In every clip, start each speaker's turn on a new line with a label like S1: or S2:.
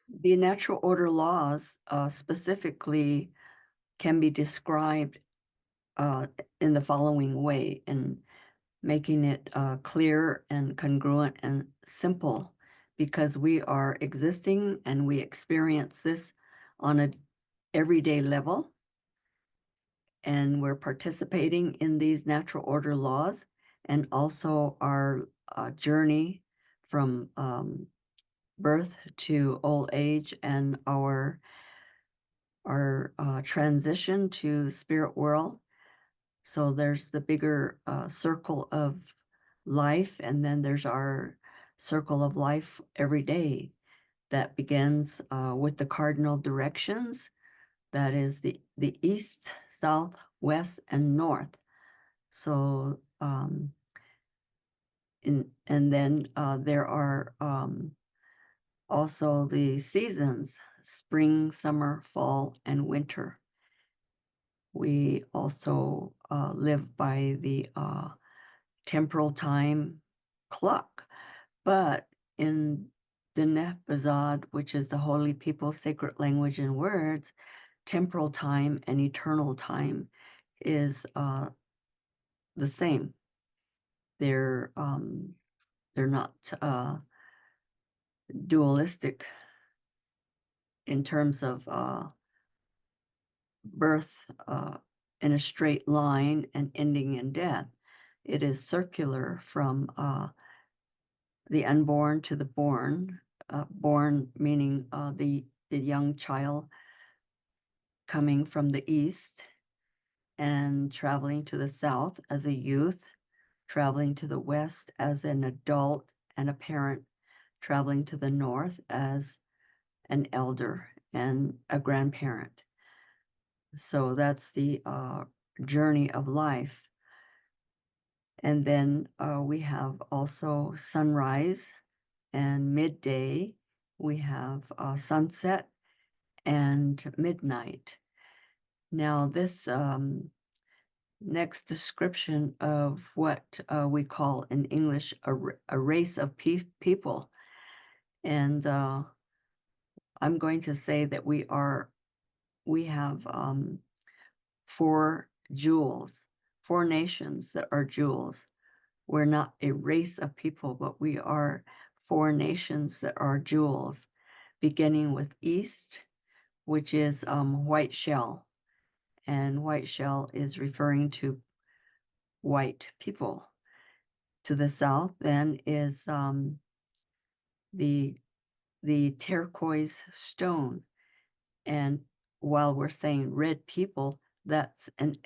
S1: The natural order laws specifically can be described uh, in the following way, and making it clear and congruent and simple, because we are existing and we experience this on a everyday level, and we're participating in these natural order laws, and also our journey from birth to old age, and our transition to spirit world. So there's the bigger circle of life, and then there's our circle of life every day that begins with the cardinal directions. That is the east, south, west, and north. So, and then there are also the seasons: spring, summer, fall, and winter. We also live by the temporal time clock. But in Diné Bazad, which is the Holy People's sacred language and words, temporal time and eternal time is the same. They're um, they're not dualistic in terms of birth in a straight line and ending in death. It is circular from the unborn to the born, born meaning the young child coming from the east and traveling to the south as a youth, traveling to the west as an adult and a parent, traveling to the north as an elder and a grandparent. So that's the journey of life. And then we have also sunrise and midday. We have sunset and midnight. Now, this next description of what we call in English a race of people. And I'm going to say that we have four jewels, four nations that are jewels. We're not a race of people, but we are four nations that are jewels, beginning with East, which is white shell. And white shell is referring to white people. To the south, then, is the the turquoise stone. And while we're saying red people, that's an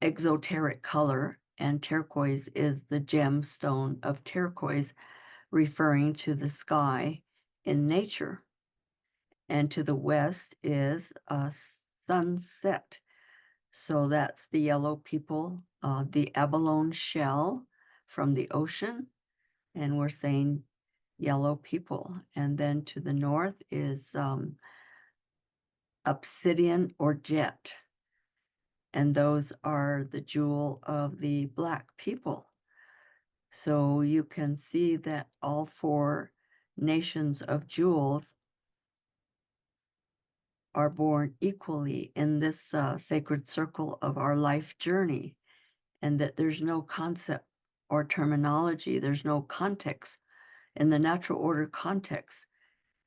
S1: exoteric color, and turquoise is the gemstone of turquoise, referring to the sky in nature. And to the west is a sunset. So that's the yellow people, the abalone shell from the ocean. And we're saying yellow people. And then to the north is obsidian or jet. And those are the jewel of the black people. So you can see that all four nations of jewels are born equally in this sacred circle of our life journey, and that there's no concept or terminology, there's no context in the natural order context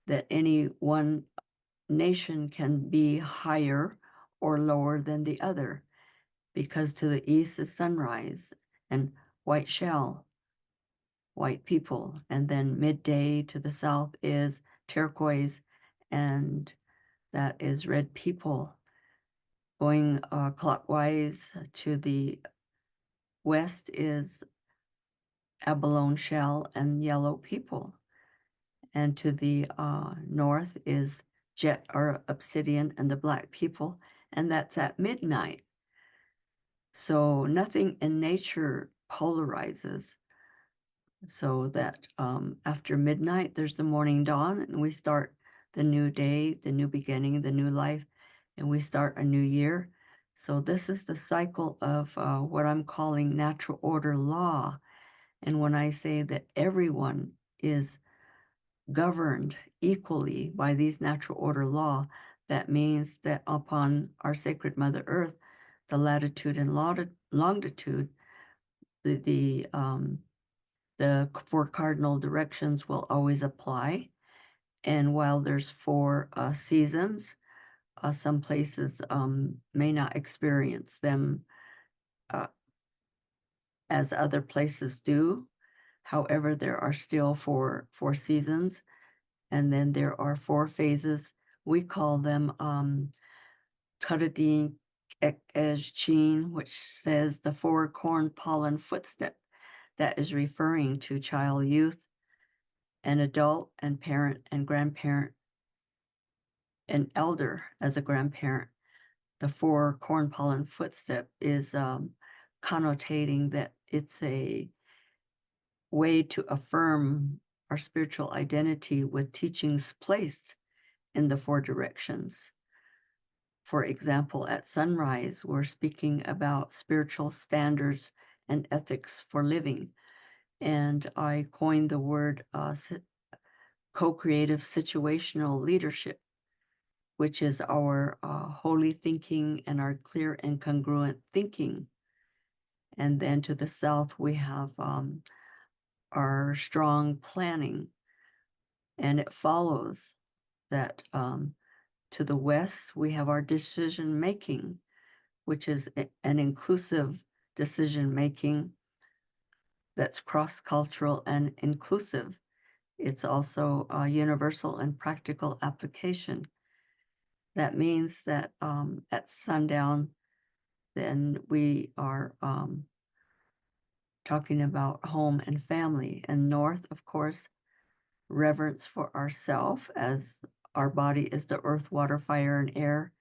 S1: that any one nation can be higher or lower than the other, because to the east is sunrise and white shell, white people, and then midday to the south is turquoise, and that is red people. Going clockwise to the west is abalone shell and yellow people. And to the north is jet or obsidian and the black people. And that's at midnight. So nothing in nature polarizes. So that after midnight, there's the morning dawn, and we start the new day, the new beginning, the new life, and we start a new year. So this is the cycle of what I'm calling natural order law. And when I say that everyone is governed equally by these natural order law. That means that upon our sacred Mother Earth, the latitude and longitude, the four cardinal directions will always apply. And while there's four seasons, some places may not experience them uh, as other places do. However, there are still four seasons, and then there are four phases. We call them Taradin Chin, which says the four corn pollen footstep. That is referring to child, youth, and adult, and parent and grandparent, and elder as a grandparent. The four corn pollen footstep is connotating that it's a way to affirm our spiritual identity with teachings placed in the four directions. For example, at sunrise, we're speaking about spiritual standards and ethics for living. And I coined the word co-creative situational leadership, which is our holy thinking and our clear and congruent thinking. And then to the south, we have our strong planning. And it follows that to the west, we have our decision making, which is an inclusive decision making that's cross-cultural and inclusive. It's also a universal and practical application. That means that at sundown, then we are talking about home and family. And north, of course, reverence for ourself, as our body is the earth, water, fire, and air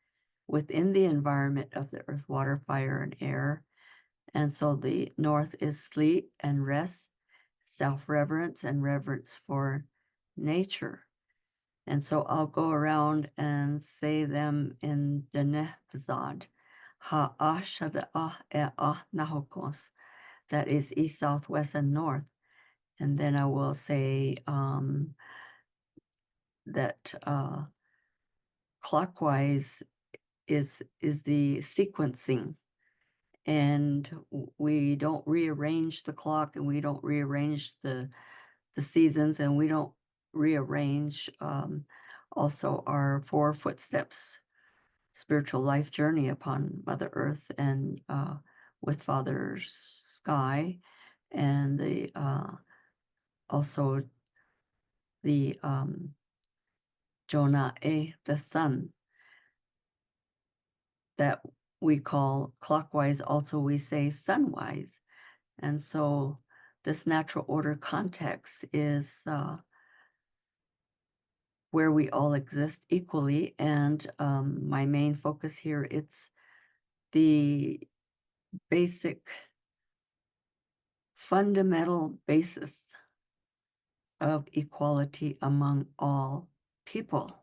S1: within the environment of the earth, water, fire, and air. And so the north is sleep and rest, self-reverence, and reverence for nature. And so I'll go around and say them in the Nehbazad. Nahokos. That is east, south, west, and north. And then I will say that clockwise is the sequencing. And we don't rearrange the clock, and we don't rearrange the seasons, and we don't rearrange also our four footsteps spiritual life journey upon Mother Earth and with Father Sky, and the also the Jonah, the sun, that we call clockwise. Also, we say sunwise. And so this natural order context is where we all exist equally. And my main focus here, it's the basic fundamental basis of equality among all people.